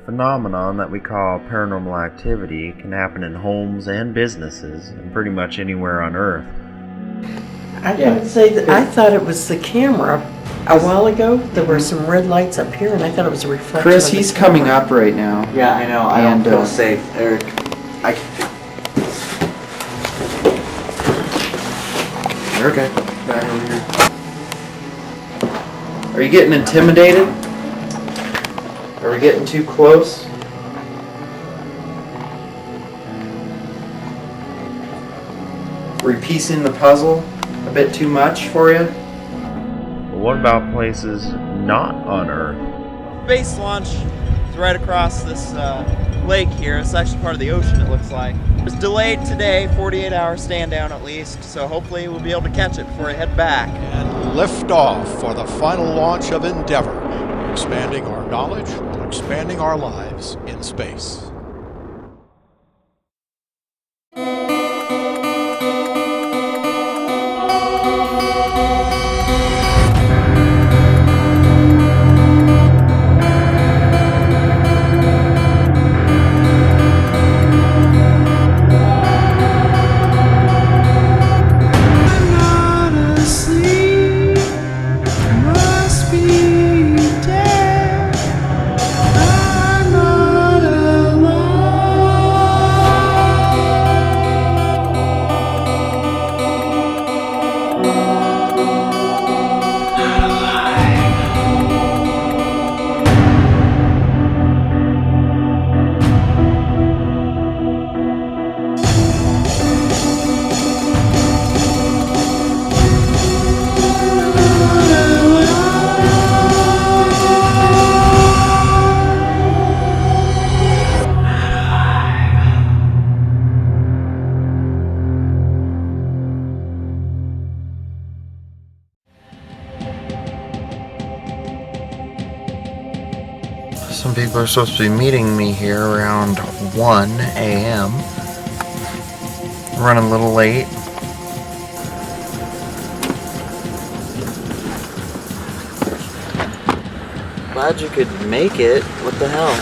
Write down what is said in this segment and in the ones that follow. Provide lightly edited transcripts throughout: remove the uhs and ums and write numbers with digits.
phenomenon that we call paranormal activity can happen in homes and businesses and pretty much anywhere on Earth. I can say that I thought it was the camera. A while ago, there were some red lights up here, and I thought it was a reflection. Chris, he's coming up right now. Yeah, I know. I don't feel safe, Eric. You're okay. Back over here. Are you getting intimidated? Are we getting too close? Are we piecing the puzzle a bit too much for you? But what about places not on Earth? Base launch is right across this lake here. It's actually part of the ocean, it looks like. It was delayed today, 48-hour stand down at least, so hopefully we'll be able to catch it before I head back. And lift off for the final launch of Endeavour, expanding our knowledge, expanding our lives in space. Some people are supposed to be meeting me here around 1 a.m. Running a little late. Glad you could make it. What the hell?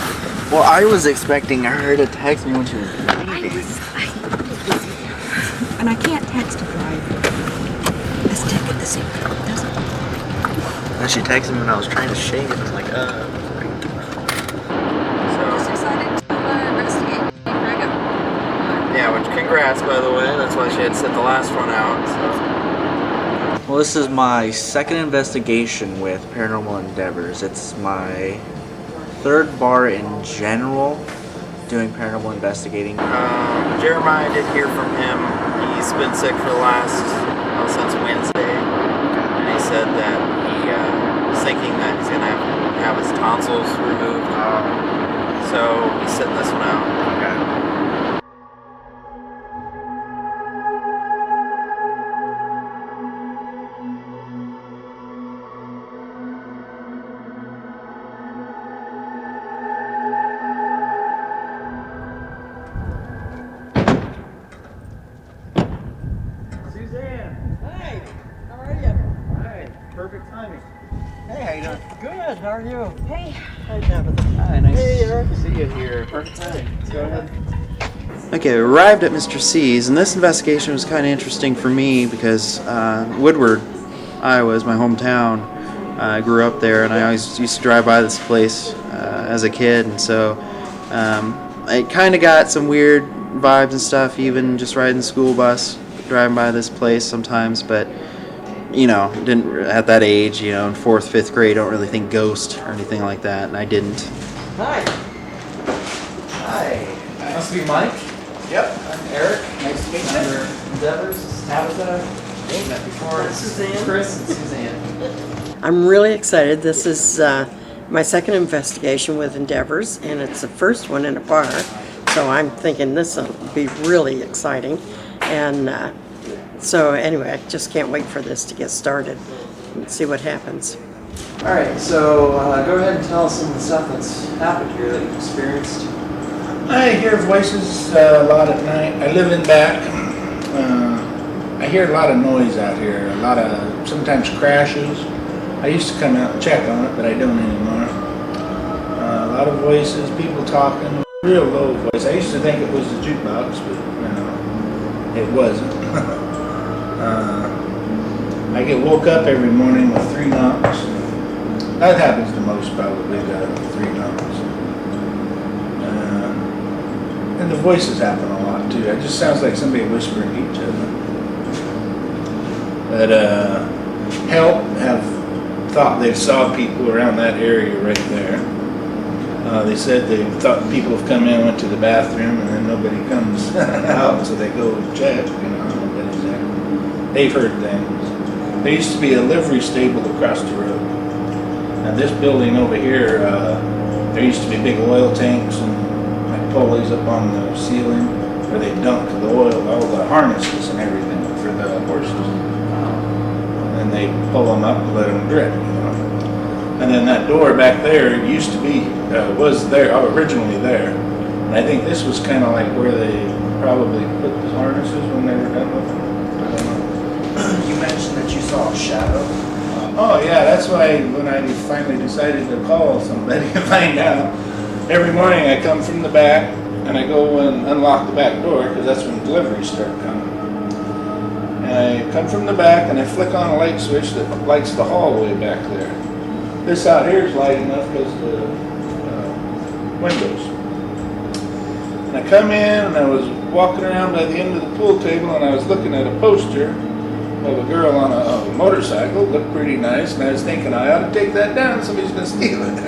Well, I was expecting her to text me when she was leaving. And I can't text and drive a stick at the same time, does it? And she texted me when I was trying to shake it. I was like, Just excited to investigate Grego. Yeah, which congrats, by the way. That's why she had set the last one out. So. Well, this is my second investigation with Paranormal Endeavors. It's my third bar in general doing paranormal investigating. Jeremiah did hear from him. He's been sick for the last, since Wednesday. And he said that he was thinking that he's going to have his tonsils removed. So he's sitting this one out. Okay. Perfect timing. Hey, how you doing? Good. How are you? Hey. Hi, Tabitha. Hi, nice to see you here. Perfect timing. Go ahead. Okay, we arrived at Mr. C's, and this investigation was kind of interesting for me because Woodward, Iowa is my hometown. I grew up there, and I always used to drive by this place as a kid, and so I kind of got some weird vibes and stuff, even just riding the school bus, driving by this place sometimes, but you know, didn't at that age, you know, in 4th, 5th grade, don't really think ghost or anything like that, and I didn't. Hi. Hi. Must be Mike. Yep. I'm Eric. Nice to meet you. Under Endeavors, Tabitha. Met before. Suzanne. Chris and Suzanne. I'm really excited. This is my second investigation with Endeavors, and it's the first one in a bar, so I'm thinking this will be really exciting. And so anyway, I just can't wait for this to get started and see what happens. All right, so go ahead and tell us some of the stuff that's happened here that you've experienced. I hear voices a lot at night. I live in back. I hear a lot of noise out here, a lot of sometimes crashes. I used to come out and check on it, but I don't anymore. A lot of voices, people talking, real low voice. I used to think it was the jukebox, but it wasn't. I get woke up every morning with 3 knocks. That happens the most, probably, the 3 knocks. And the voices happen a lot too. It just sounds like somebody whispering to each other. But help have thought they saw people around that area right there. They said they thought people have come in, went to the bathroom, and then nobody comes out, so they go check. Nobody's there. They've heard things. There used to be a livery stable across the road. Now this building over here, there used to be big oil tanks and pulleys up on the ceiling where they dumped the oil, all the harnesses and everything for the horses. And they pull them up and let them drip, And then that door back there used to be, was there, originally there. And I think this was kind of like where they probably put the harnesses when they were done with them. I don't know. You mentioned that you saw a shadow. Oh yeah, that's why when I finally decided to call somebody to find out. Every morning I come from the back and I go and unlock the back door because that's when deliveries start coming. And I come from the back and I flick on a light switch that lights the hallway back there. This out here is light enough because the windows. And I come in and I was walking around by the end of the pool table and I was looking at a poster of a girl on a motorcycle. Looked pretty nice, and I was thinking I ought to take that down. Somebody's going to steal it.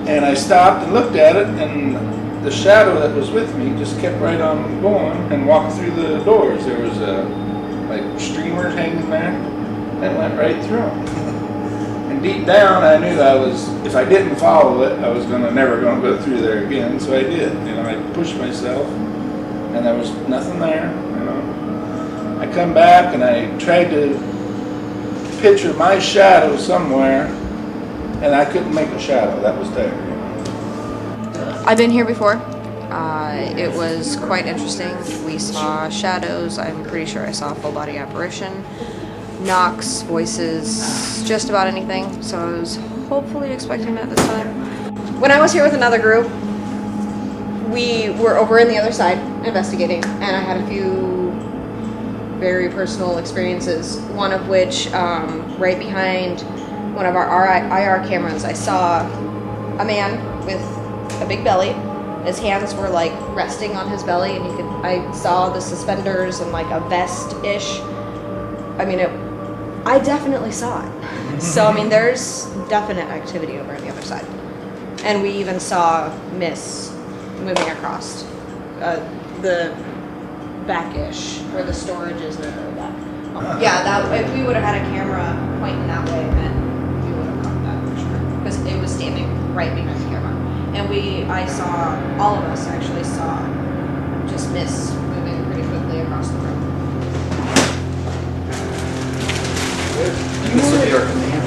And I stopped and looked at it, and the shadow that was with me just kept right on going and walked through the doors. There was like streamers hanging there and went right through them. And deep down, I knew if I didn't follow it, I was never going to go through there again. So I did. I pushed myself, and there was nothing there. I come back and I tried to picture my shadow somewhere. And I couldn't make a shadow. That was there. I've been here before. It was quite interesting. We saw shadows. I'm pretty sure I saw a full body apparition. Knocks, voices, just about anything. So I was hopefully expecting that this time. When I was here with another group, we were over in the other side investigating, and I had a few very personal experiences. One of which, right behind one of our IR cameras, I saw a man with a big belly. His hands were like resting on his belly, and I saw the suspenders and like a vest-ish. I definitely saw it. So there's definite activity over on the other side. And we even saw mist moving across the back-ish where the storage is and that. Yeah, if we would have had a camera pointing that way, then because it was standing right behind the camera. And all of us actually saw just mist moving pretty quickly across the room. This would be our command.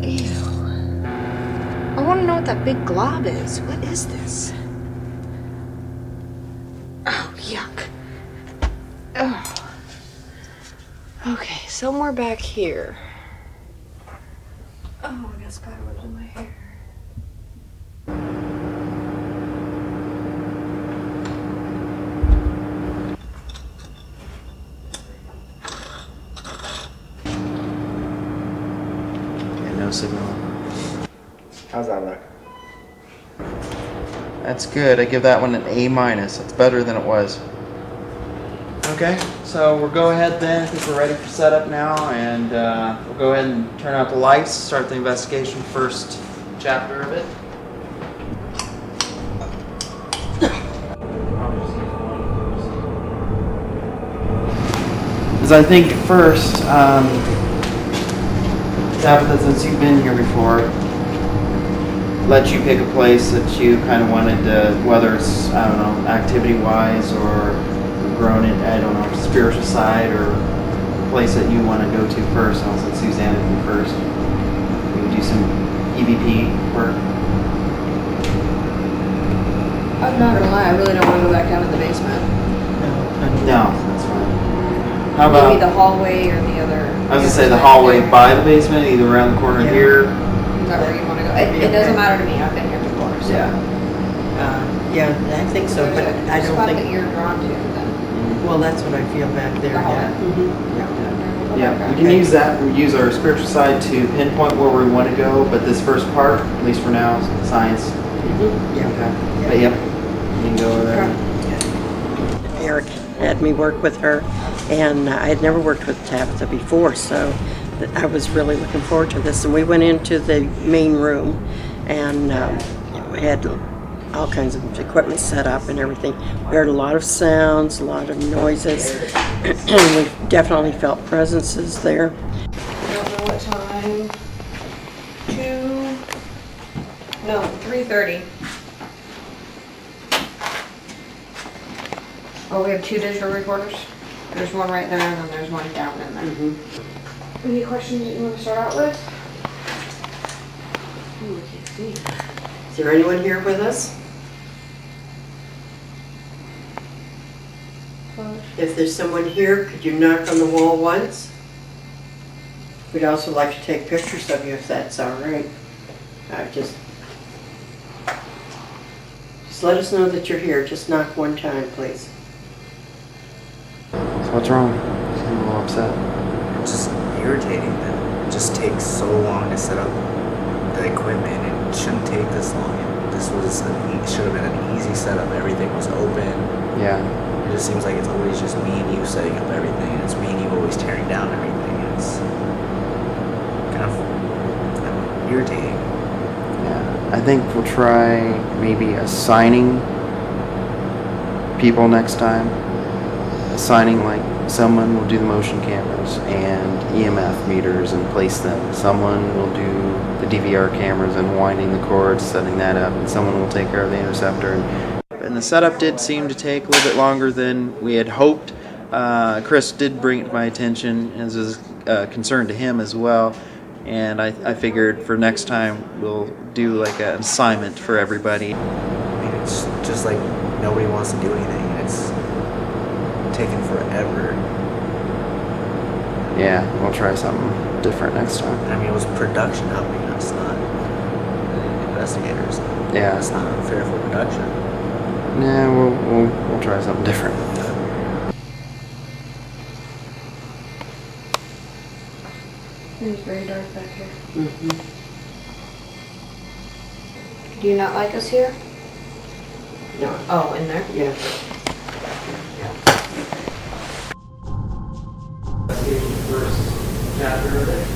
Ew. I want to know what that big glob is. What is this? Oh, yuck. Oh. Okay, somewhere back here. Oh, I got spiderwebs in my hair. Okay, no signal. How's that look? That's good. I give that one an A-. It's better than it was. Okay, so we'll go ahead then. I think we're ready for setup now, and we'll go ahead and turn out the lights, start the investigation, first chapter of it. Because I think first, Tabitha, since you've been here before, let you pick a place that you kind of wanted to, whether it's, I don't know, activity-wise or grown in, I don't know, spiritual side, or a place that you want to go to first. I'll let Susanna do first. We would do some EVP work. I'm not gonna lie, I really don't want to go back down to the basement. No, that's fine. How about maybe the hallway or the other? I was gonna say the hallway by the basement, either around the corner here, Is that where you want to go? It doesn't matter to me. I've been here before. So. Yeah, I think so, but I don't spot think. that you're drawn to then. Well, that's what I feel back there. Yeah, we can use that. We use our spiritual side to pinpoint where we want to go, but this first part, at least for now, is science. Yeah. Okay. But yep, you can go over there. Eric had me work with her, and I had never worked with Tabitha before, so I was really looking forward to this. And we went into the main room, and we had all kinds of equipment set up and everything. We heard a lot of sounds, a lot of noises, and we definitely felt presences there. I don't know what time. 3:30. Oh, we have 2 digital recorders. There's one right there, and then there's one down in there. Any questions that you want to start out with? Ooh, I can't see. Is there anyone here with us? If there's someone here, could you knock on the wall once? We'd also like to take pictures of you if that's all right. Just let us know that you're here. Just knock one time, please. So what's wrong? I'm a little upset. It's just irritating that it just takes so long to set up the equipment. It shouldn't take this long. Should have been an easy setup. Everything was open. Yeah. It just seems like it's always just me and you setting up everything, and it's me and you always tearing down everything. It's kind of irritating. Yeah. I think we'll try maybe assigning people next time. Assigning, like, someone will do the motion cameras and EMF meters and place them. Someone will do the DVR cameras and winding the cords, setting that up, and someone will take care of the interceptor. And the setup did seem to take a little bit longer than we had hoped. Chris did bring it to my attention as a concern to him as well. And I figured for next time we'll do like an assignment for everybody. I mean, it's just like nobody wants to do anything. It's taking forever. Yeah, we'll try something different next time. I mean, it was production helping us, not investigators. Yeah. It's not fair for production. Yeah, we'll try something different. It's very dark back here. Do you not like us here? No. Oh, in there? Yeah. First chapter of it.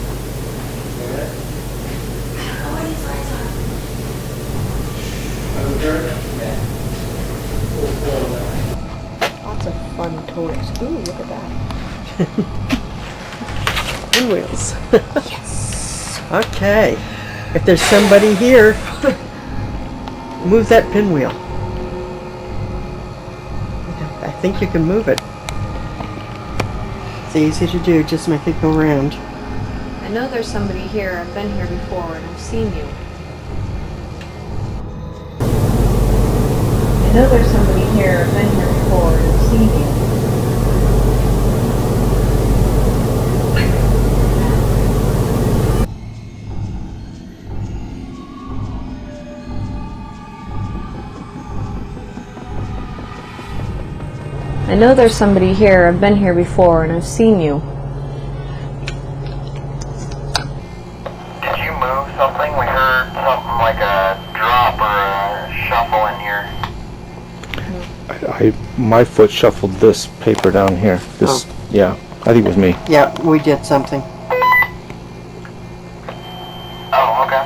Lots of fun toys. Ooh, look at that. Pinwheels. Yes. Okay. If there's somebody here, move that pinwheel. I think you can move it. It's easy to do, just make it go round. I know there's somebody here. I've been here before and I've seen you. I know there's somebody here. I've been here before and I've seen you. I know there's somebody here. I've been here before and I've seen you. Did you move something? We heard something like a drop or a shuffle in here. My foot shuffled this paper down here. This, yeah, I think it was me. Yeah, we did something. Oh, okay.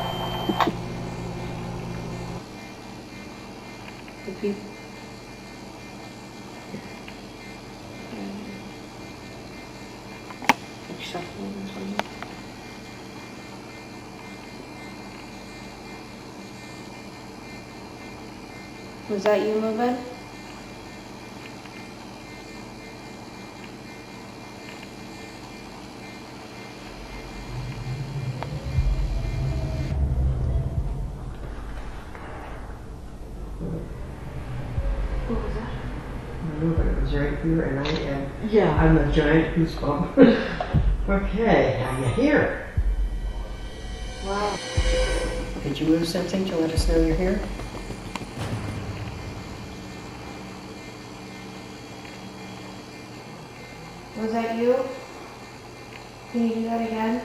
Was that you moving? What was that? It was right here, and I am. I'm a giant goosebump. Okay, now you hear it. Wow. Did you move something to let us know you're here? Was that you? Can you do that again?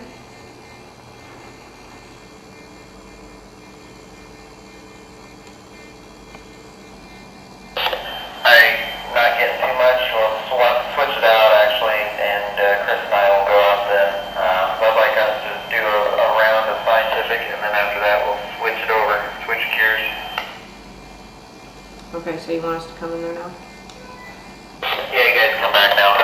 I'm not getting too much. We'll switch it out actually, and Chris and I will go out then. I'd like us to do a round of scientific, and then after that we'll switch it over, switch gears. Okay, so you want us to come in there now? Yeah, you guys come back now.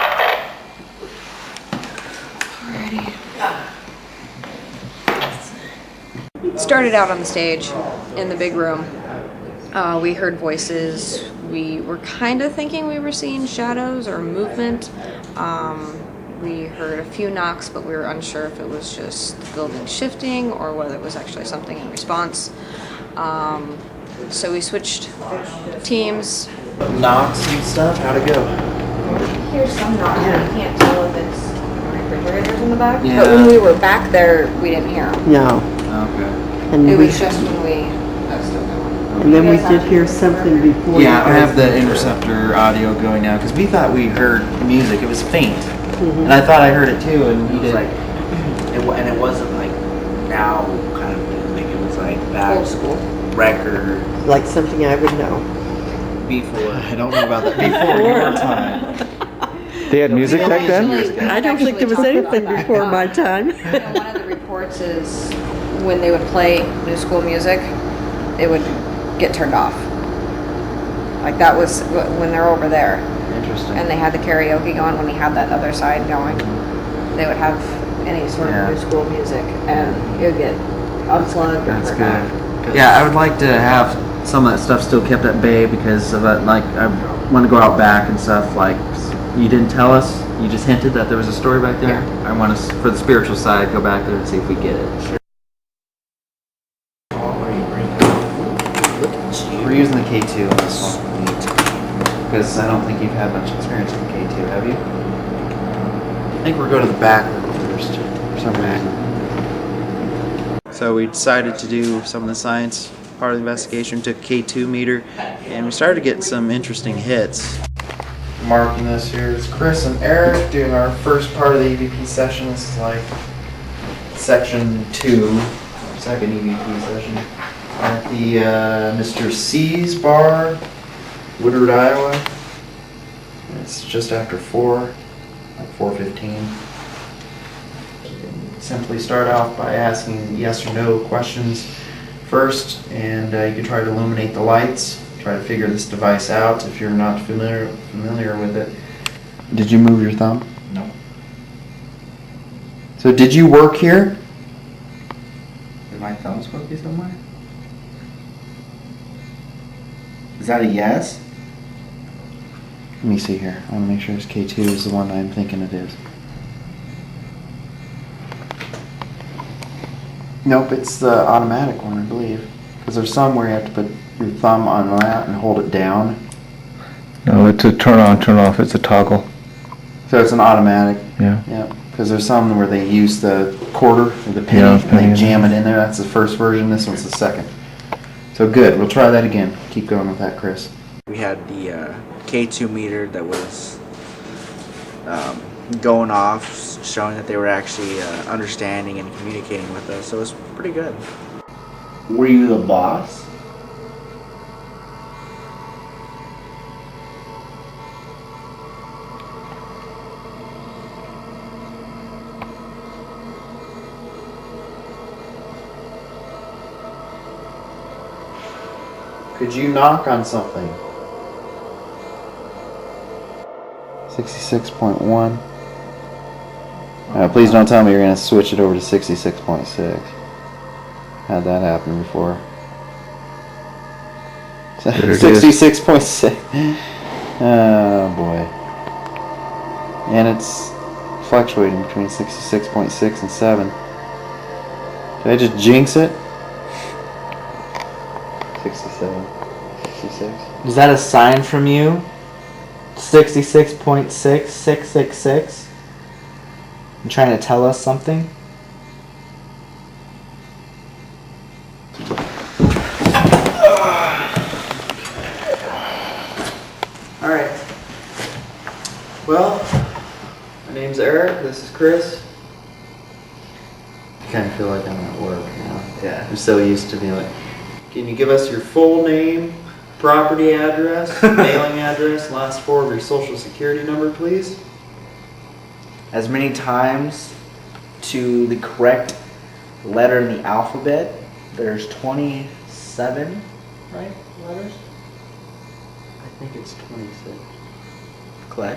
Started out on the stage in the big room. We heard voices. We were kind of thinking we were seeing shadows or movement. We heard a few knocks, but we were unsure if it was just the building shifting or whether it was actually something in response. So we switched teams. Knocks and stuff? How'd it go? Here's some knocks. Yeah. You can't tell if it's refrigerators in the back. Yeah. But when we were back there, we didn't hear them. No. Okay. And It we, was just when we... That was still going. and then we did hear something before. Yeah, you I have guys- the interceptor audio going now because we thought we heard music. It was faint, Mhm. and I thought I heard it too, and he It was did. like, and it wasn't like now kind of music. It was like back Old school. record Like something I would know. before. I don't know about that before your time. They had music back then? I don't think there was anything before my time. One of the reports is when they would play new school music, it would get turned off. Like that was when they're over there. Interesting. And they had the karaoke going when he had that other side going. They would have any sort of new school music and it would get unplugged. That's good. Yeah, I would like to have some of that stuff still kept at bay because of it. Like I want to go out back and stuff. Like you didn't tell us. You just hinted that there was a story back there. Yeah. I want us for the spiritual side go back there and see if we get it. We're using the K2 on this one because I don't think you've had much experience with the K2, have you? I think we'll go to the back first for some reason. So we decided to do some of the science part of the investigation. Took K2 meter, and we started to get some interesting hits. Marking this here is Chris and Eric doing our first part of the EVP session. This is like section 2, second EVP session. At the Mr. C's bar, Woodward, Iowa. It's just after 4, like 4:15. Simply start off by asking yes or no questions first, and you can try to illuminate the lights. Try to figure this device out if you're not familiar with it. Did you move your thumb? No. So did you work here? Is my thumb supposed to be somewhere? Is that a yes? Let me see here. I want to make sure this K2 is the one I'm thinking it is. Nope, it's the automatic one, I believe. Because there's some where you have to put your thumb on that and hold it down. No, it's a turn on, turn off. It's a toggle. So it's an automatic. Yeah. Yeah. Because there's some where they use the quarter or the penny Yeah, and penny, they jam it in there. That's the first version. This one's the second. So good. We'll try that again. Keep going with that, Chris. We had the K2 meter that was going off, showing that they were actually understanding and communicating with us. So it was pretty good. Were you the boss? Could you knock on something? 66.1. Please don't tell me you're going to switch it over to 66.6. Had that happen before. There it is. 66.6. Oh boy. And it's fluctuating between 66.6 and 7. Did I just jinx it? 67. 66. Is that a sign from you? 66.6666? You trying to tell us something? My name's Eric. This is Chris. I kind of feel like I'm at work now. Yeah. I'm so used to being like, can you give us your full name, property address, mailing address, last four of your social security number, please? As many times to the correct letter in the alphabet. There's 27, right, letters? I think it's 26. Clay?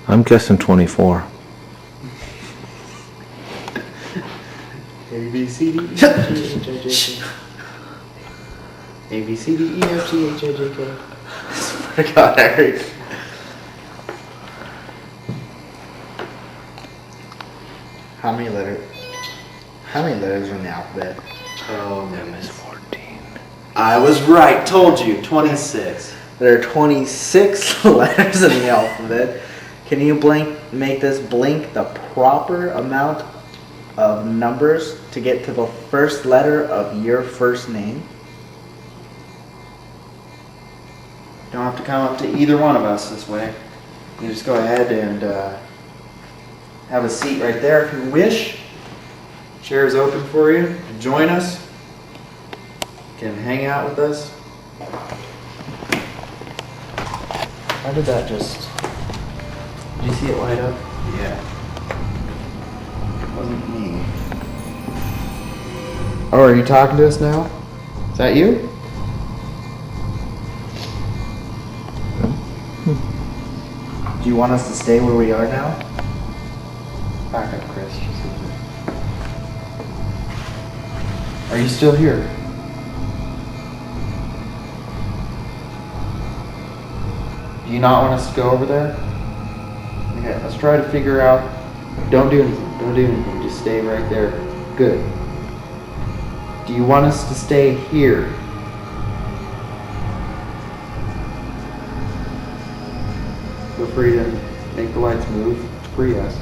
I'm guessing 24. A, B, C, D, E, F, G, H, I, J, K. A, B, C, D, E, F, G, H, I, J, K. Swear to God, Eric. How many letters are in the alphabet? Oh, Miss 14. I was right. Told you. 26. There are 26 letters in the alphabet. Can you make this blink the proper amount of numbers to get to the first letter of your first name? You don't have to come up to either one of us this way. You just go ahead and have a seat right there if you wish. Chair is open for you. Join us. You can hang out with us. How did that just... Did you see it light up? Yeah. It wasn't me. Oh, are you talking to us now? Is that you? Do you want us to stay where we are now? Back up, Chris. Are you still here? Do you not want us to go over there? Okay, let's try to figure out. Don't do anything. Don't do anything. Just stay right there. Good. Do you want us to stay here? Feel free to make the lights move. For yes.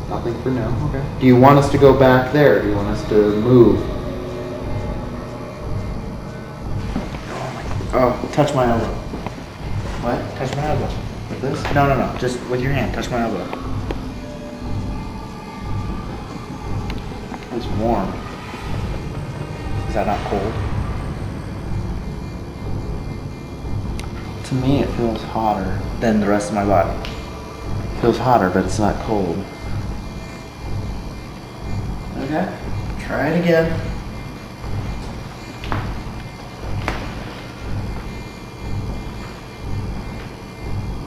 Nothing for no. Okay. Do you want us to go back there? Do you want us to move? Oh, touch my elbow. What? Touch my elbow. With this? No. Just with your hand. Touch my elbow. It's warm. Is that not cold? To me, it feels hotter than the rest of my body. It feels hotter, but it's not cold. Okay. Try it again.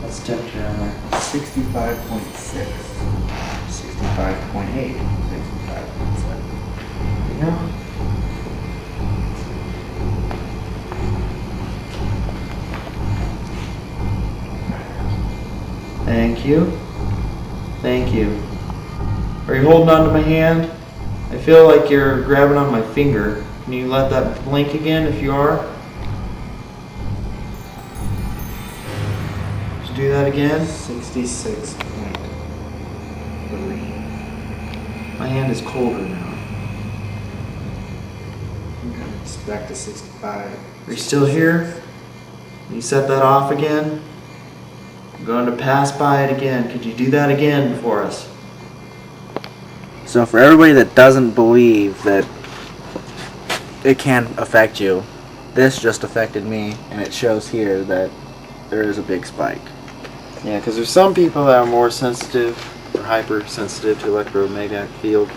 What's the temperature on there? 65.6. 65.8. 65.7. Yeah. Thank you. Thank you. Are you holding on to my hand? I feel like you're grabbing on my finger. Can you let that blink again if you are? Just do that again. 66.3. My hand is colder now. Okay, it's back to 65. Are you still here? Can you set that off again? I'm going to pass by it again. Could you do that again for us? So for everybody that doesn't believe that it can affect you, this just affected me, and it shows here that there is a big spike. Yeah, because there's some people that are more sensitive or hypersensitive to electromagnetic field,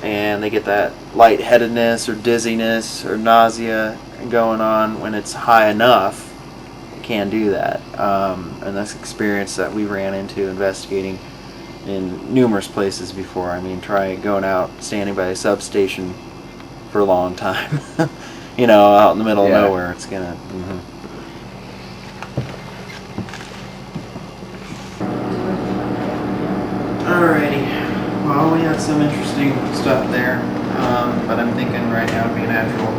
and they get that lightheadedness or dizziness or nausea going on when it's high enough. It can do that, and that's experience that we ran into investigating in numerous places before. I mean, try going out, standing by a substation for a long time. You know, out in the middle of nowhere, it's gonna. Alrighty. Well, we had some interesting stuff there, but I'm thinking right now would be a natural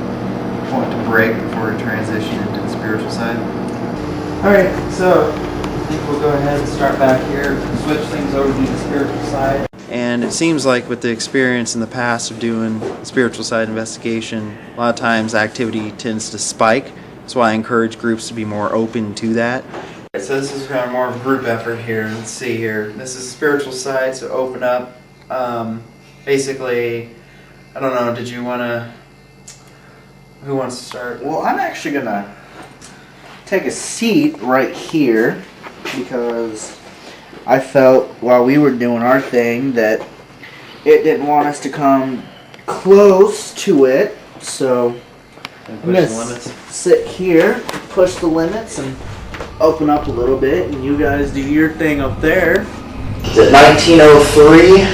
point to break before we transition into the spiritual side. Alright, so I think we'll go ahead and start back here, switch things over to the spiritual side. And it seems like with the experience in the past of doing spiritual side investigation, a lot of times activity tends to spike. That's why I encourage groups to be more open to that. So this is kind of more of a group effort here. Let's see here. This is spiritual side, so open up. Basically, I don't know, did you want to... Who wants to start? Well, I'm actually going to take a seat right here because I felt while we were doing our thing that it didn't want us to come close to it. So I'm going to sit here, push the limits, and open up a little bit, and you guys do your thing up there. Is it 1903?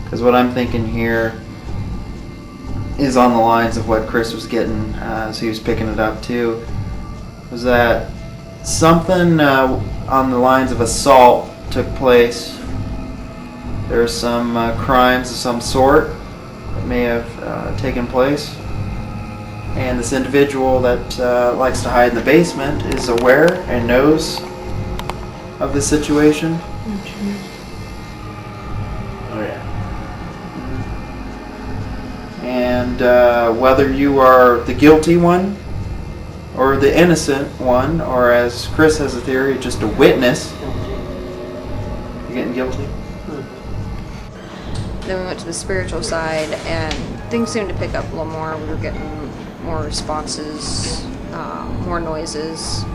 Because what I'm thinking here is on the lines of what Chris was getting, so he was picking it up too. Was that something on the lines of assault took place? There are some crimes of some sort that may have taken place. And this individual that likes to hide in the basement is aware and knows of the situation. Oh yeah. And whether you are the guilty one or the innocent one, or as Chris has a theory, just a witness, you're getting guilty. Then we went to the spiritual side, and things seemed to pick up a little more. We were getting more responses, more noises,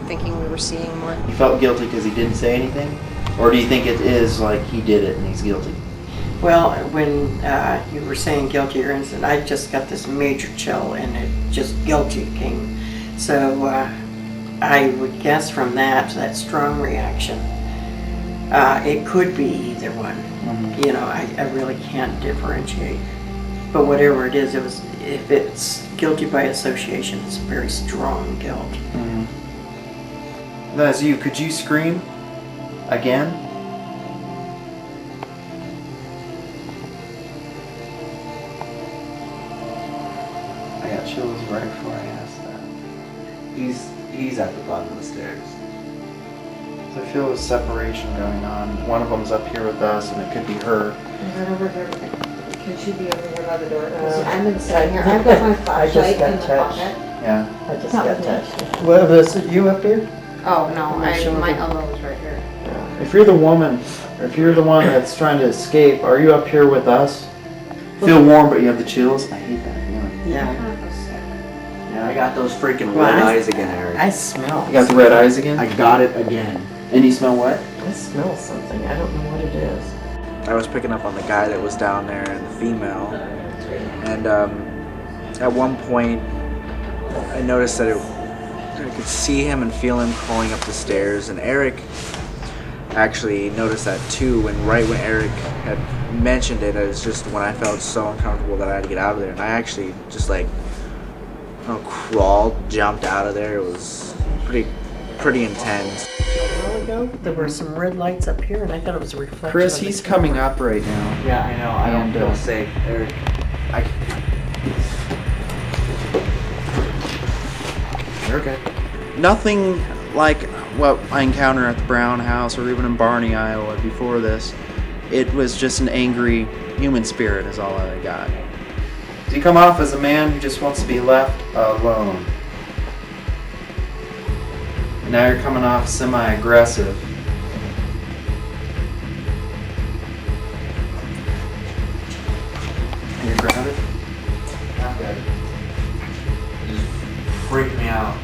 thinking we were seeing more. You felt guilty because he didn't say anything? Or do you think it is like he did it and he's guilty? Well, when you were saying guilty or innocent, I just got this major chill, and it just guilty came. So I would guess from that strong reaction, it could be either one. You know, I really can't differentiate. But whatever it is, if it's guilty by association, it's very strong guilt. That's you. Could you scream again? I got chills right before I asked that. He's at the bottom of the stairs. So I feel a separation going on. One of them's up here with us, and it could be her. Right over here. Can she be over here by the door? I'm inside here. I've got my flashlight in the pocket. Yeah. I just got touched. Well, is it you up here? Oh no, my elbow was right here. If you're the woman, or if you're the one that's trying to escape, are you up here with us? Feel warm, but you have the chills? I hate that feeling. Yeah. Yeah, I got those freaking red eyes again, Eric. I smell. You got the red eyes again? I got it again. And you smell what? I smell something. I don't know what it is. I was picking up on the guy that was down there and the female, and at one point I noticed that I could see him and feel him crawling up the stairs, and Eric actually noticed that too, and right when Eric had mentioned it, it was just when I felt so uncomfortable that I had to get out of there, and I actually just crawled, jumped out of there. It was pretty intense. A while ago, there were some red lights up here, and I thought it was a reflection. Chris, he's coming up right now. Yeah, I know. I don't feel safe, Eric. You're okay. Nothing like what I encountered at the Brown House or even in Barney, Iowa before this. It was just an angry human spirit is all I got. You come off as a man who just wants to be left alone. And now you're coming off semi-aggressive. And you're grounded? Not good. It just freaked me out.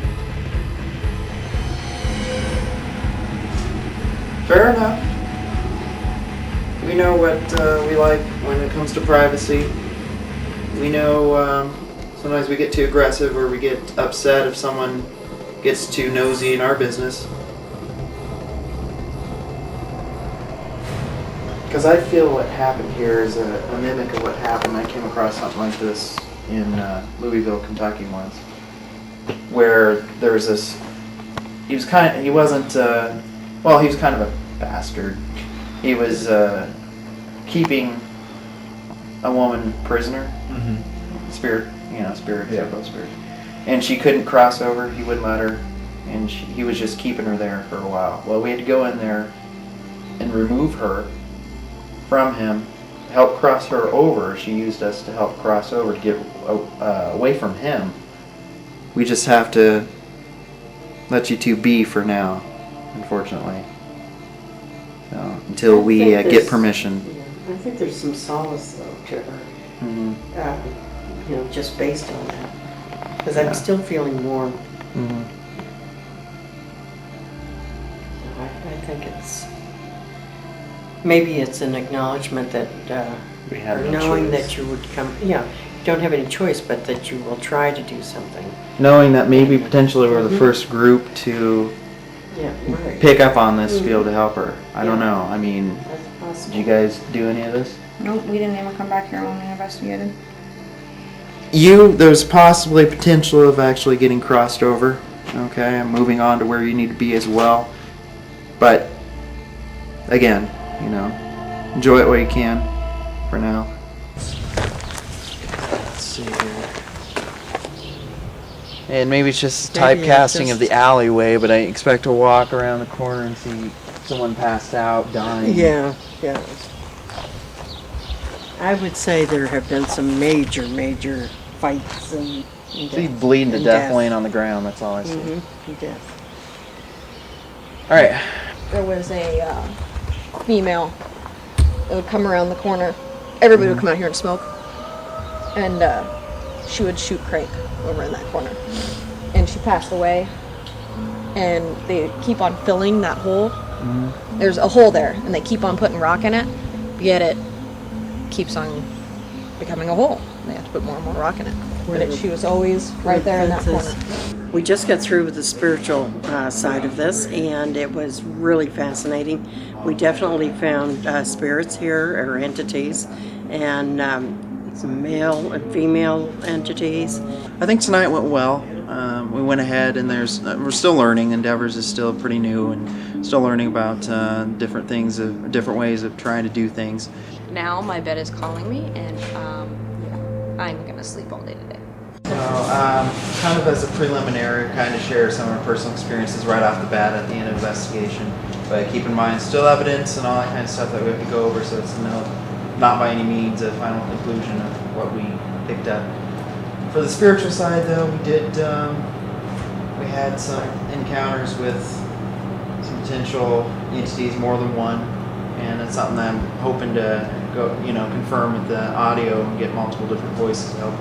Fair enough. We know what we like when it comes to privacy. We know sometimes we get too aggressive or we get upset if someone gets too nosy in our business. Because I feel what happened here is a mimic of what happened. I came across something like this in Louisville, Kentucky once, where there was this. He was kind of a bastard. He was keeping a woman prisoner. Spirit. And she couldn't cross over. He wouldn't let her, and he was just keeping her there for a while. Well, we had to go in there and remove her from him, help cross her over. She used us to help cross over to get away from him. we just have to let you two be for now, unfortunately. So, until we get permission. Yeah, I think there's some solace though to her. You know, just based on that, because I'm still feeling warm. I think it's maybe it's an acknowledgement that we have no knowing choice. that you would come. Yeah, you don't have any choice, but that you will try to do something. Knowing that maybe potentially we're the first group to pick up on this to be able to help her. I don't know. I mean, did you guys do any of this? Nope, we didn't even come back here when we investigated. There's possibly potential of actually getting crossed over. Okay, and moving on to where you need to be as well. But again, you know, enjoy it while you can for now. Let's see here. And maybe it's just typecasting of the alleyway, but I expect to walk around the corner and see someone passed out, dying. Yeah. I would say there have been some major fights and See bleeding to death laying on the ground, that's all I see. Death. Alright. There was a female that would come around the corner. Everybody would come out here and smoke. And she would shoot crank over in that corner. And she passed away. And they keep on filling that hole. There's a hole there, and they keep on putting rock in it. Yet it keeps on becoming a hole. They have to put more and more rock in it. But she was always right there in that corner. We just got through with the spiritual side of this, and it was really fascinating. We definitely found spirits here, or entities, and some male and female entities. I think tonight went well. We went ahead, and we're still learning. Endeavors is still pretty new, and still learning about different things, different ways of trying to do things. Now my bed is calling me, and I'm gonna sleep all day today. So, kind of as a preliminary, kind of share some of our personal experiences right off the bat at the end of the investigation. But keep in mind, still evidence and all that kind of stuff that we have to go over, so it's not by any means a final conclusion of what we picked up. For the spiritual side, though, we had some encounters with some potential entities, more than one, and that's something that I'm hoping to go, confirm with the audio and get multiple different voices to help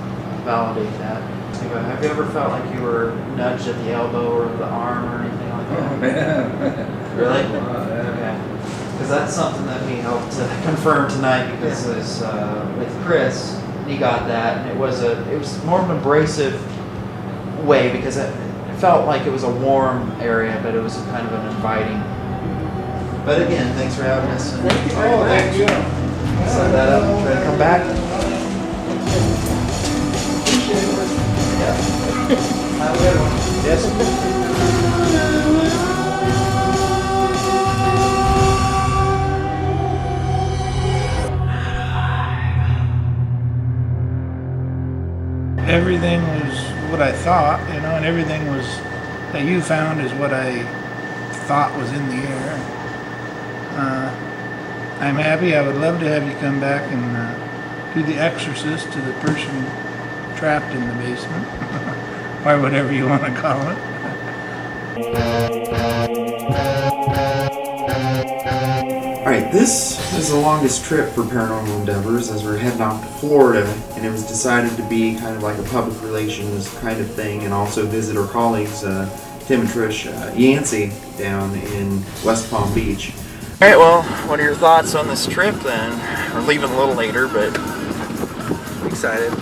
validate that. Have you ever felt like you were nudged at the elbow or the arm or anything like that? Oh, yeah. Really? Okay. Because that's something that we helped to confirm tonight, because it was with Chris, he got that, and it was more of an abrasive way, because it felt like it was a warm area, but it was kind of an inviting. But again, thanks for having us. And Thank you. Set that up and try to come back. Yeah. Have a good one. Yes. Everything was what I thought, and everything was that you found is what I thought was in the air. I'm happy. I would love to have you come back and do the exorcist to the person trapped in the basement, or whatever you want to call it. Alright, this is the longest trip for Paranormal Endeavors, as we're heading off to Florida, and it was decided to be kind of like a public relations kind of thing, and also visit our colleagues, Tim and Trish Yancey, down in West Palm Beach. Alright, well, what are your thoughts on this trip then? We're leaving a little later, but I'm excited.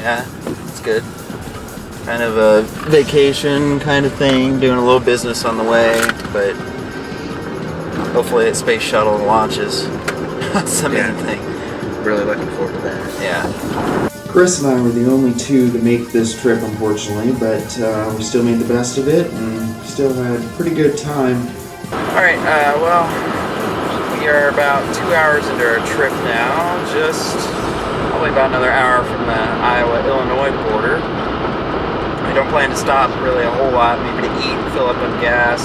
Yeah, it's good. Kind of a vacation kind of thing, doing a little business on the way, but hopefully the space shuttle launches. That's the main thing. Really looking forward to that. Yeah. Chris and I were the only two to make this trip, unfortunately, but we still made the best of it, and still had a pretty good time. Alright, well, we are about 2 hours into our trip now, just probably about another hour from the Iowa-Illinois border. I don't plan to stop really a whole lot, maybe to eat and fill up on gas.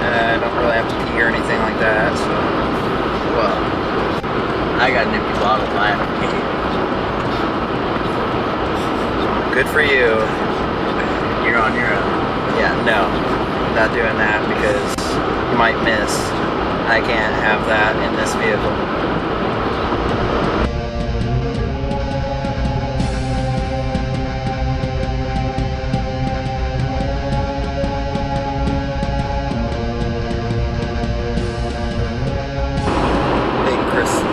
I don't really have to pee or anything like that, so. Well, I got an empty bottle of mine. Good for you. you're on your own. Yeah, no, not doing that because you might miss. I can't have that in this vehicle. Big Chris.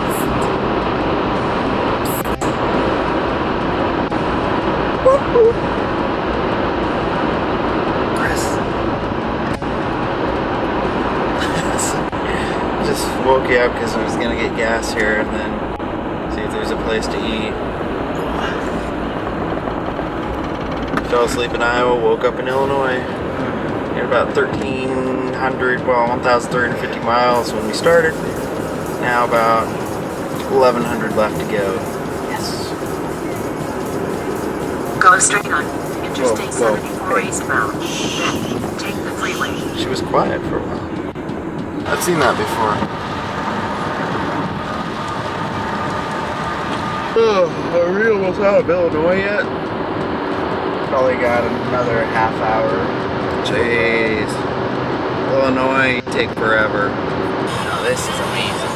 Just woke you up because I was gonna get gas here and then see if there's a place to eat. Fell asleep in Iowa, woke up in Illinois. We're about 1,350 miles when we started. Now about 1,100 left to go. Yes. Go straight on. Interstate Whoa, 74 eastbound. Then take the freeway. She was quiet for a while. I've seen that before. Oh, are we almost out of Illinois yet? Probably got another half hour. Jeez. Illinois take forever. Oh, this is amazing.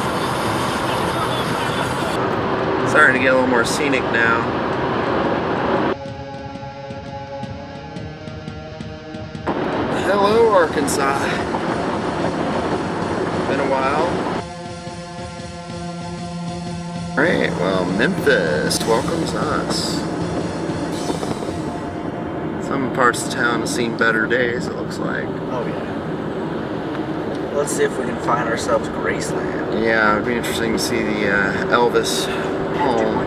Starting to get a little more scenic now. Hello, Arkansas. Been a while. Alright, well, Memphis welcomes us. Some parts of town have seen better days, it looks like. Oh yeah. Let's see if we can find ourselves Graceland. Yeah, it'd be interesting to see the Elvis home.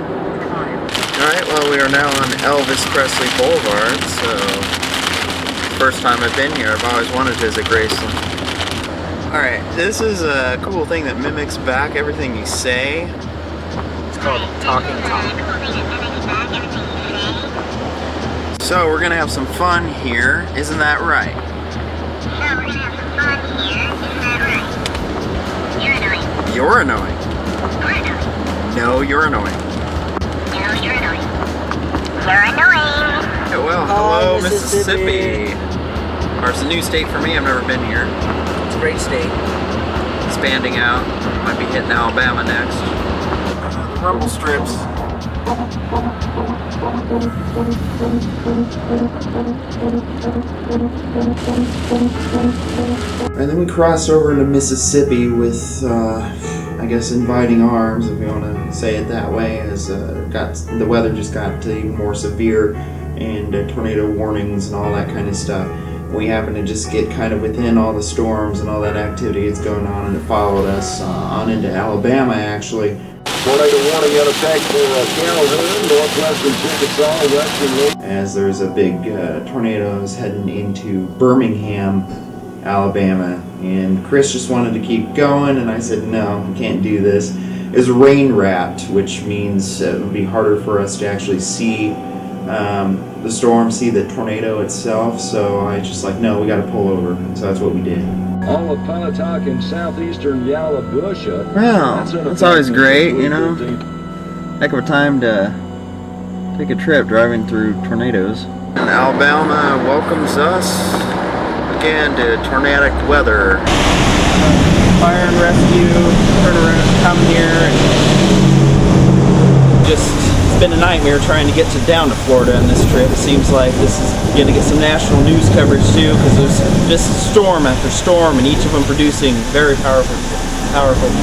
Alright, well, we are now on Elvis Presley Boulevard, so first time I've been here. I've always wanted to visit Graceland. Alright, this is a cool thing that mimics back everything you say. It's called Talking Tom. So we're gonna have some fun here, isn't that right? You're annoying. No, you're annoying. You're annoying. Yeah, well, hello, Mississippi. Or it's a new state for me, I've never been here. It's a great state. Expanding out, might be hitting Alabama next. The rumble strips. And then we crossed over into Mississippi with, I guess, inviting arms, if you want to say it that way, as the weather just got even more severe, and tornado warnings and all that kind of stuff. We happened to just get kind of within all the storms and all that activity that's going on, and it followed us on into Alabama, actually. Tornado warning in effect for Calhoun, northwestern Chickasaw, western. As there's a big tornadoes heading into Birmingham, Alabama, and Chris just wanted to keep going, and I said, no, we can't do this. It's rain wrapped, which means it would be harder for us to actually see the storm, see the tornado itself, so I just like, no, we got to pull over, so that's what we did. All of Pontotoc and southeastern Yalobusha. Well, that's always great, you know. Heck of a time to take a trip driving through tornadoes. And Alabama welcomes us again to tornadic weather. Fire and rescue, turn around, come here, and just it's been a nightmare trying to get down to Florida on this trip. It seems like this is going to get some national news coverage too, because there's just storm after storm, and each of them producing very powerful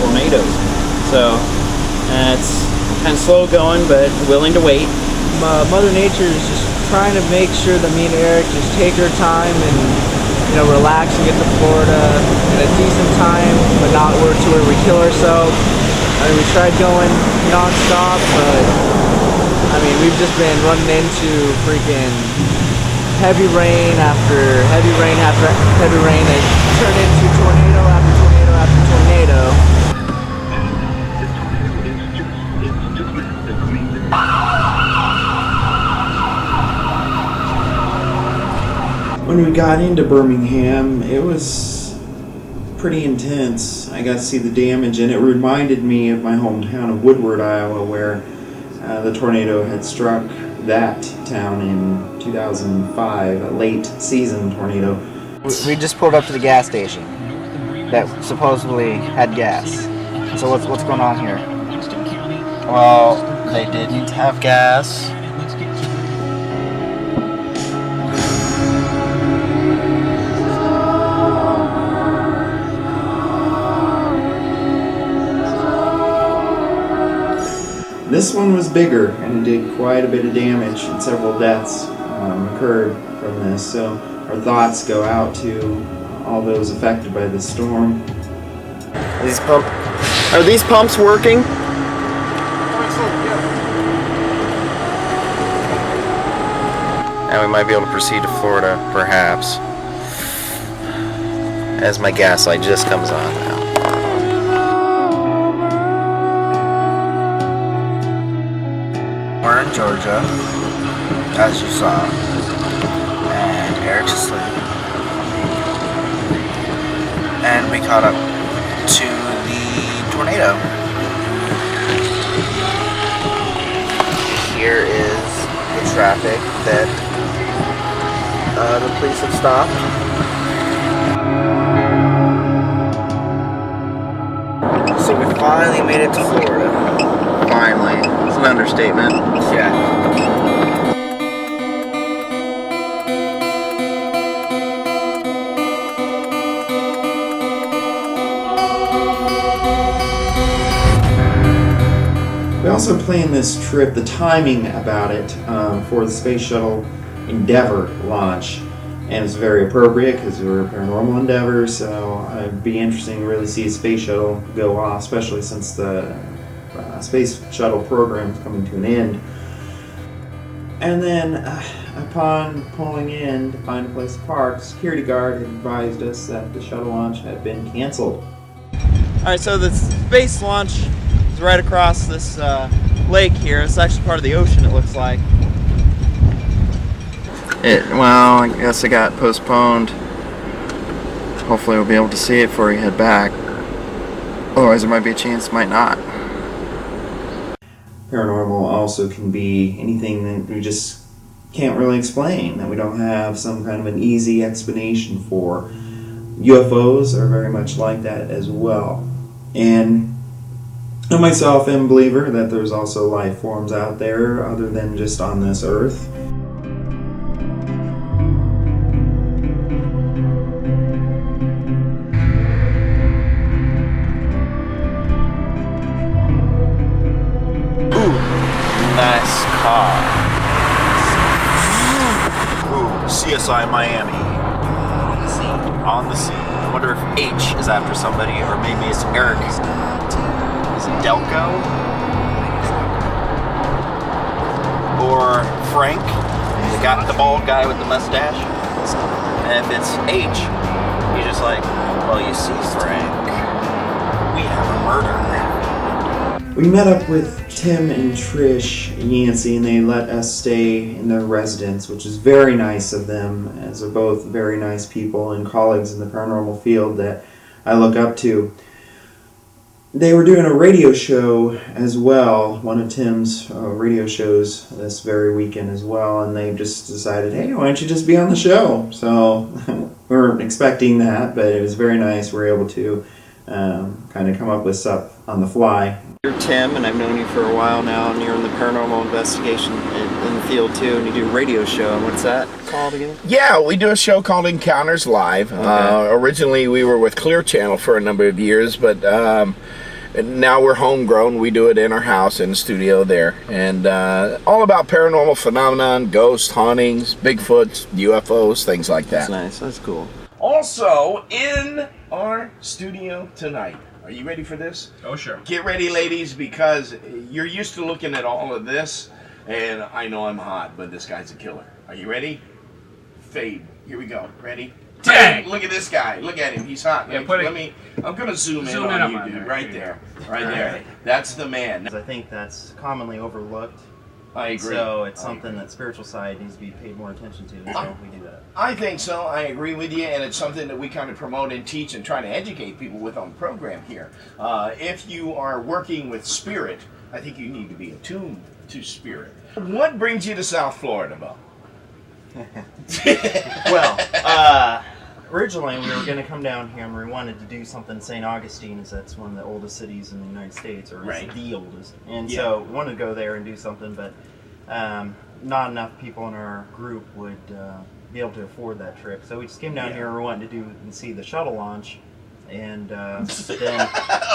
tornadoes. So it's kind of slow going, but willing to wait. Mother Nature is just trying to make sure that me and Eric just take our time and, you know, relax and get to Florida in a decent time, but not to where we kill ourselves. I mean, we tried going non-stop, but I mean, we've just been running into freaking heavy rain after heavy rain after heavy rain, and turned into tornado after tornado after tornado. When we got into Birmingham, it was pretty intense. I got to see the damage, and it reminded me of my hometown of Woodward, Iowa, where the tornado had struck that town in 2005, a late season tornado. We just pulled up to the gas station that supposedly had gas. So what's going on here? Well, they didn't have gas. This one was bigger and it did quite a bit of damage, and several deaths occurred from this. So our thoughts go out to all those affected by this storm. Are these pumps working? And we might be able to proceed to Florida, perhaps, as my gas light just comes on now. We're in Georgia, as you saw, and Eric's asleep. And we caught up to the tornado. Here is the traffic that the police have stopped. So we finally made it to Florida. Finally. It's an understatement. Yeah. We also planned this trip, the timing about it, for the Space Shuttle Endeavour launch, and it's very appropriate because we're paranormal Endeavor, so it'd be interesting to really see a space shuttle go off, especially since the space shuttle program is coming to an end. And then, upon pulling in to find a place to park, the security guard had advised us that the shuttle launch had been canceled. Alright, so the space launch is right across this lake here. It's actually part of the ocean, it looks like. Well, I guess it got postponed. Hopefully we'll be able to see it before we head back. Otherwise there might be a chance it might not. Paranormal also can be anything that we just can't really explain, that we don't have some kind of an easy explanation for. UFOs are very much like that as well. And I myself am a believer that there's also life forms out there other than just on this earth. Nice car. Ooh, CSI Miami. On the scene. I wonder if H is after somebody, or maybe it's Eric. Is it Delco? Or Frank, the bald guy with the mustache? And if it's H, he's just like, well, you see, Frank, we have a murder. We met up with Tim and Trish Yancey, and they let us stay in their residence, which is very nice of them, as they're both very nice people and colleagues in the paranormal field that I look up to. They were doing a radio show as well, one of Tim's radio shows this very weekend as well, and they just decided, hey, why don't you just be on the show? So we weren't expecting that, but it was very nice. We were able to kind of come up with stuff on the fly. You're Tim, and I've known you for a while now, and you're in the paranormal investigation in the field too, and you do a radio show. And what's that called again? Yeah, we do a show called Encounters Live. Okay. Originally, we were with Clear Channel for a number of years, but now we're homegrown. We do it in our house, in the studio there, and all about paranormal phenomenon, ghosts, hauntings, Bigfoots, UFOs, things like that. That's nice. That's cool. Also, in our studio tonight, are you ready for this? Oh, sure. Get ready, ladies, because you're used to looking at all of this, and I know I'm hot, but this guy's a killer. Are you ready? Fade. Here we go. Ready? Dang! Look at this guy. Look at him. He's hot. Yeah, I'm going to zoom in in on on you, him. dude. Right there. Right there. That's the man. I think that's commonly overlooked. I agree. So it's something that spiritual side needs to be paid more attention to, so we do that. I think so. I agree with you, and it's something that we kind of promote and teach and try to educate people with on the program here. If you are working with spirit, I think you need to be attuned to Spirit. What brings you to South Florida, Bo? Well, originally we were going to come down here and we wanted to do something in St. Augustine, as that's one of the oldest cities in the United States, or Right. it's the oldest. And Yeah. so we wanted to go there and do something, but not enough people in our group would be able to afford that trip. So we just came down here and we wanted to do and see the shuttle launch. And then...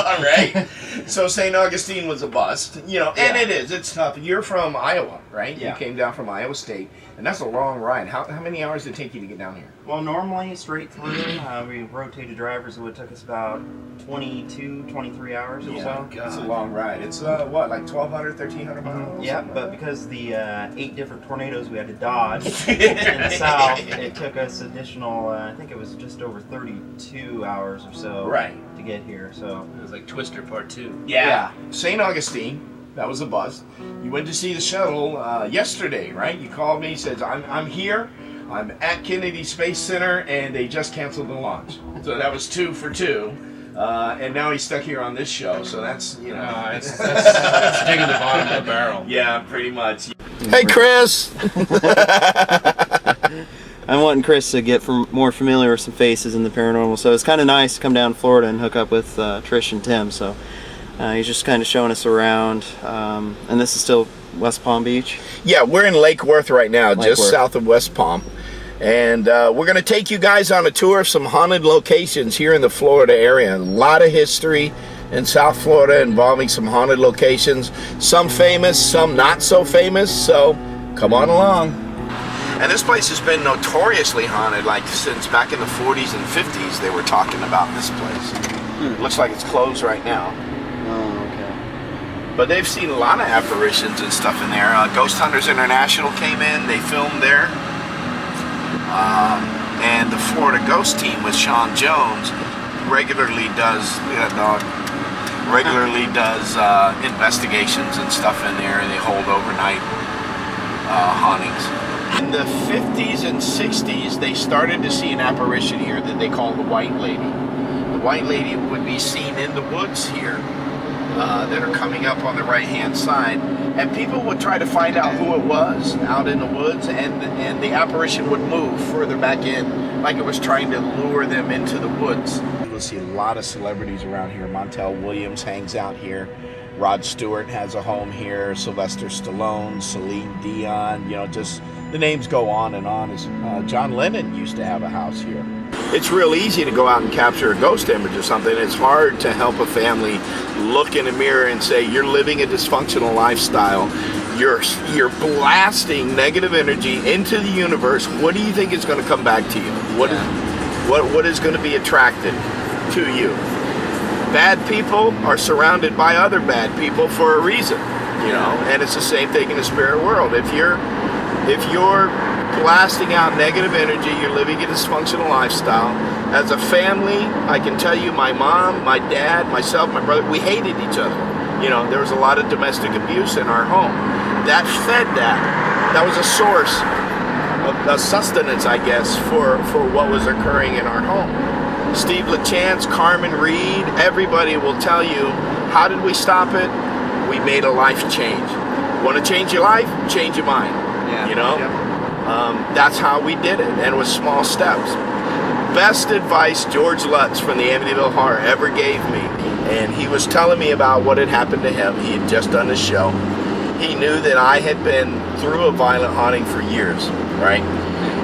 All right. So St. Augustine was a bust, and it is. It's tough. You're from Iowa, right? Yeah. You came down from Iowa State, and that's a long ride. How many hours did it take you to get down here? Well, normally straight through, we rotated drivers. It would took us about 22, 23 hours or so. That's a long ride. It's like 1,200, 1,300 miles? Yeah, but because the 8 different tornadoes we had to dodge in the south, it took us additional, I think it was just over 32 hours or so to get here. So it was like Twister Part 2. Yeah. St. Augustine, that was a buzz. You went to see the shuttle yesterday, right? You called me, said, I'm here. I'm at Kennedy Space Center, and they just canceled the launch. So that was 2 for 2. And now he's stuck here on this show, so that's, that's digging the bottom of the barrel. Yeah, pretty much. Hey, Chris! I'm wanting Chris to get more familiar with some faces in the paranormal, so it's kind of nice to come down to Florida and hook up with Trish and Tim. So he's just kind of showing us around, and this is still West Palm Beach? Yeah, we're in Lake Worth right now, Lake just Worth. south of West Palm. And we're going to take you guys on a tour of some haunted locations here in the Florida area. A lot of history in South Florida involving some haunted locations. Some famous, some not so famous. So come on along. And this place has been notoriously haunted, like since back in the 40s and 50s they were talking about this place. Looks like it's closed right now. Oh, okay. But they've seen a lot of apparitions and stuff in there. Ghost Hunters International came in, they filmed there. And the Florida Ghost Team with Sean Jones regularly does investigations and stuff in there, and they hold overnight hauntings. In the 50s and 60s, they started to see an apparition here that they call the White Lady. The White Lady would be seen in the woods here that are coming up on the right-hand side. And people would try to find out who it was out in the woods, and the apparition would move further back in, like it was trying to lure them into the woods. You'll see a lot of celebrities around here. Montel Williams hangs out here. Rod Stewart has a home here. Sylvester Stallone, Celine Dion, just the names go on and on. John Lennon used to have a house here. It's real easy to go out and capture a ghost image or something. It's hard to help a family look in a mirror and say, you're living a dysfunctional lifestyle. You're blasting negative energy into the universe. What do you think is going to come back to you? What is going to be attracted to you? Bad people are surrounded by other bad people for a reason, and it's the same thing in the spirit world. If you're blasting out negative energy, you're living a dysfunctional lifestyle. As a family, I can tell you, my mom, my dad, myself, my brother, we hated each other. There was a lot of domestic abuse in our home. That fed that. That was a source of sustenance, I guess, for what was occurring in our home. Steve LaChance, Carmen Reed, everybody will tell you, how did we stop it? We made a life change. Want to change your life? Change your mind. That's how we did it, and with small steps. Best advice George Lutz from the Amityville Horror ever gave me, and he was telling me about what had happened to him. He had just done a show. He knew that I had been through a violent haunting for years, right?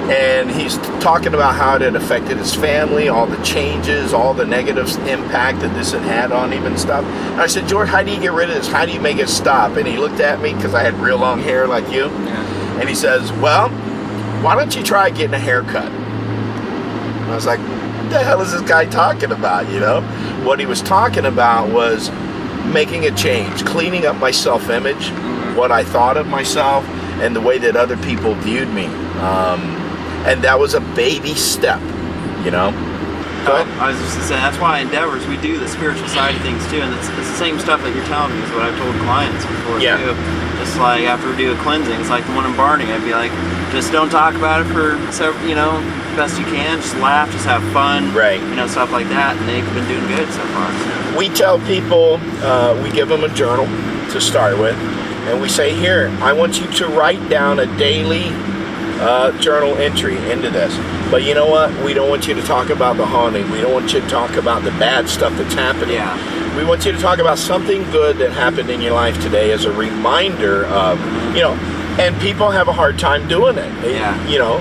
And he's talking about how it had affected his family, all the changes, all the negative impact that this had had on him and stuff. And I said, George, how do you get rid of this? How do you make it stop? And he looked at me, because I had real long hair like you, and he says, well, why don't you try getting a haircut? And I was like, what the hell is this guy talking about, What he was talking about was making a change, cleaning up my self-image, what I thought of myself, and the way that other people viewed me. And that was a baby step, Go ahead. I was just going to say, that's why Endeavors, we do the spiritual side of things too, and it's the same stuff that you're telling me is what I've told clients before too. It's like after we do a cleansing, it's like the one in Barney, I'd be like, just don't talk about it for several, best you can, just laugh, just have fun, right? Stuff like that, and they've been doing good so far. We tell people, we give them a journal to start with, And we say, here, I want you to write down a daily journal entry into this. But you know what? We don't want you to talk about the haunting. We don't want you to talk about the bad stuff that's happening. Yeah. We want you to talk about something good that happened in your life today as a reminder of, you know, and people have a hard time doing it. Yeah. You know,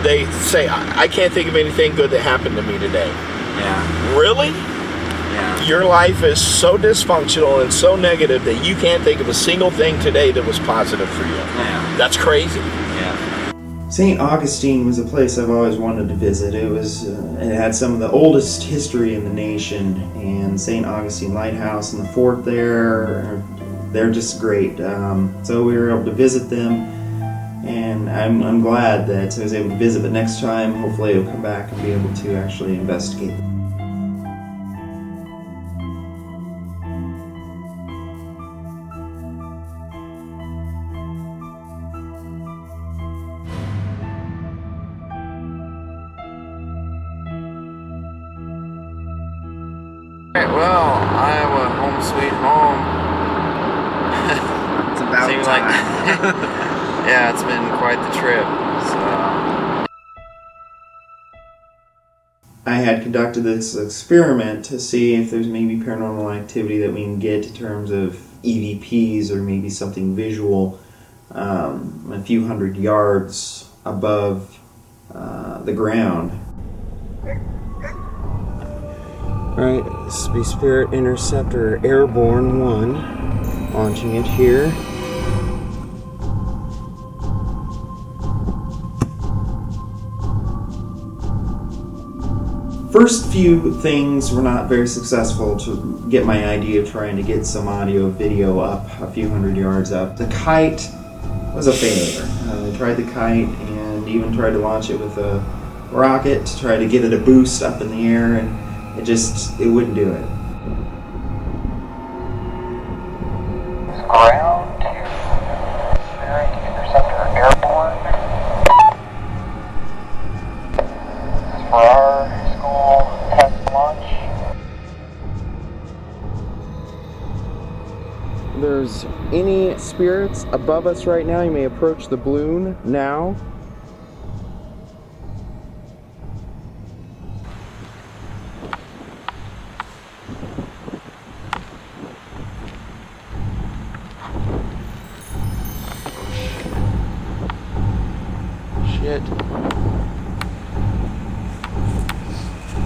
they say, I can't think of anything good that happened to me today. Yeah. Really? Yeah. Your life is so dysfunctional and so negative that you can't think of a single thing today that was positive for you. Yeah. That's crazy. Yeah. St. Augustine was a place I've always wanted to visit. It had some of the oldest history in the nation, and St. Augustine Lighthouse and the fort there, they're just great. So we were able to visit them, and I'm glad that I was able to visit, but next time hopefully I'll come back and be able to actually investigate. Alright, well, Iowa, home sweet home. It's about Seems time. like, yeah, it's been quite the trip. So I had conducted this experiment to see if there's maybe paranormal activity that we can get in terms of EVPs or maybe something visual a few hundred yards above the ground. Alright, this will be Spirit Interceptor Airborne 1, launching it here. First few things were not very successful to get my idea of trying to get some audio video up a few hundred yards up. The kite was a failure. I tried the kite and even tried to launch it with a rocket to try to get it a boost up in the air, and it wouldn't do it. Ground to Spirit Interceptor Airborne. This is for our school test launch. If there's any spirits above us right now, you may approach the balloon now. Shit.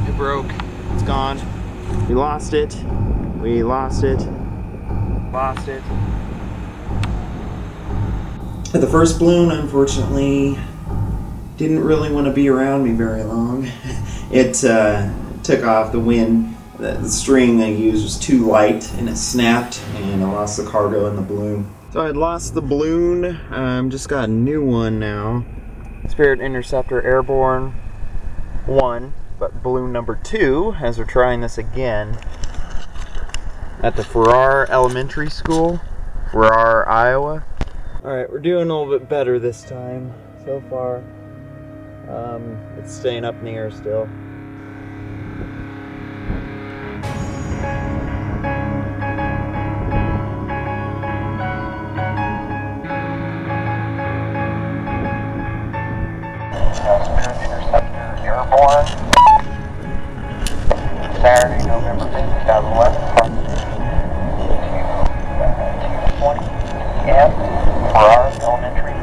It broke. It's gone. We lost it. We lost it. Lost it. The first balloon, unfortunately, didn't really want to be around me very long. It took off. The wind, the string I used was too light, and it snapped, and I lost the cargo in the balloon. So I lost the balloon. Just got a new one now. Spirit Interceptor Airborne 1, but balloon number 2, as we're trying this again at the Farrar Elementary School, Farrar, Iowa. Alright, we're doing a little bit better this time so far. It's staying up in the air still. Spirit Interceptor Airborne. Saturday, November 5th, 2011, approximately 2:20 p.m. Farrar Elementary.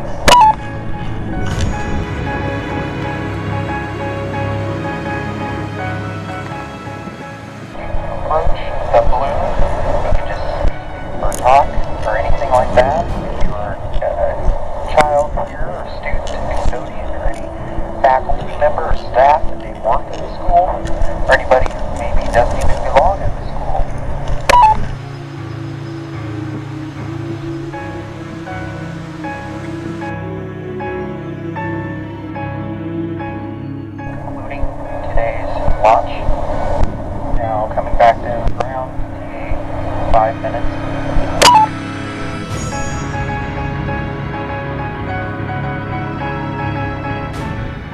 Approach the balloon. You can just or talk or anything like that. If you are a child here or a student, custodian, or any faculty member or staff that may work at the school, or anybody who maybe doesn't even belong at the school. Concluding today's launch. Now coming back down to the ground in 5 minutes.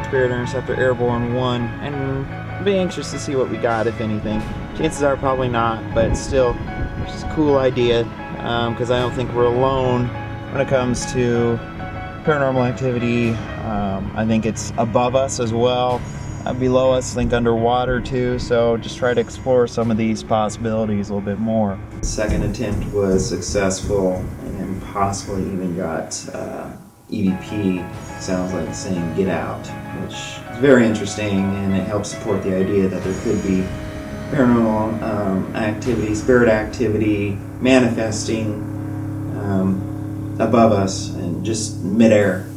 Spirit Interceptor Airborne 1, and I'll be anxious to see what we got, if anything. Chances are probably not, but still, it's just a cool idea, because I don't think we're alone when it comes to paranormal activity. I think it's above us as well, below us, I think underwater too, so just try to explore some of these possibilities a little bit more. The second attempt was successful and possibly even got EVP, sounds like saying get out, which is very interesting, and it helps support the idea that there could be paranormal activity, spirit activity, manifesting above us and just midair.